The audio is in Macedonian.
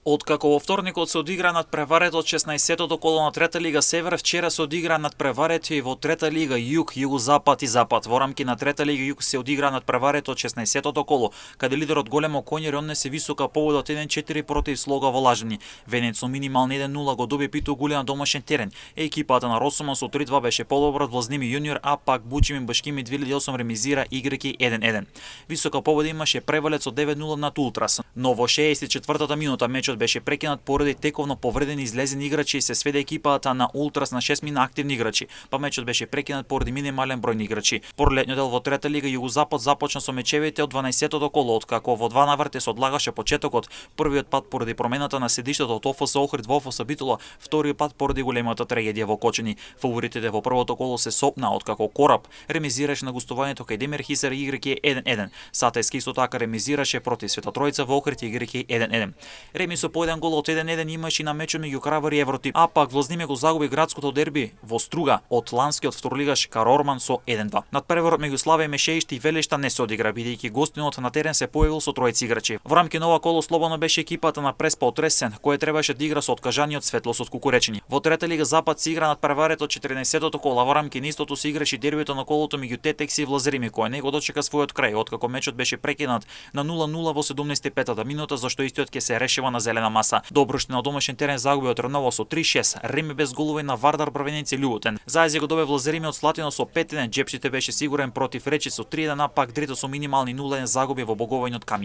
Откако во вторникот се одигра надпреварето од 16-тото коло на Трета лига Север, вчера се одигра надпреварето и во Трета лига Југ, Југозапад и Запад. Во рамки на Трета лига Југ се одигра надпреварето од 16-тото коло, каде лидерот Големо Коњер однесе висока победа од 1-4 против Слога во Лажани. Венец со минимални 1-0 го доби Питу Гуле на домашен терен. Екипата на Росома со 3-2 беше подобра од Влазними Јуниор, а пак Бучими Башкими 2008 ремизира играјќи 1-1. Висока победа имаше Превалец од 9-0 над Ултрас. Но во 64-та минута мечот беше прекинат поради тековно повредени излезени играчи и се сведе екипата на Ултрас на 6 мина активни играчи, па мечот беше прекинат поради минимален број на играчи. Пролетниот дел во Трета лига Југозапад започна со мечевите од 12-тото коло, откако во два наврати се одлагаше почетокот. Првиот пат поради промената на седиштето од ОФС Охрид во ОФС Битола, вториот пат поради големата трагедија во Кочани. Фаворитите во првото коло се сопна, откако Кораб ремизираше на гостувањето кај Демир Хисар играјќи 1-1. Сатески исто така ремизираше против Света Тројца во Охрид играјќи 1-1. Реми со по еден гол од 1-1 имаше и на мечот меѓу Кравари и Евротип, а пак Влазними го загуби градското дерби во Струга од ланскиот второлигаш Карорман со 1-2. Надпреварот меѓу Славе Мешеиште и Велешта не се одигра, бидејќи гостинот на терен се појавил со тројца играчи. Во рамки на ова коло слободно беше екипата на Преспа од Ресен, која требаше да игра со откажаниот Светлос од Кукуречени. Во Трета лига Запад се игра надпреварето од 14-тото коло, во рамки на истото се играше дербито на колото меѓу Тетекс и Влазерими, кој не го дочека својот крај, откако мечот беше прекинат на 0-0 во 75-та минута, зашто истиот ќе се решива на зелена маса. Добруштина на домашен терен загуби од Трново со 3-6, Реми без голови на Вардар Брвеници Љуботен. Зајази го добе Влазерими од Слатино со 5-1, Джепшите беше сигурен против Речи со 3-1, а пак Дрито со минимални 0-1 загуби во Боговањот Камија.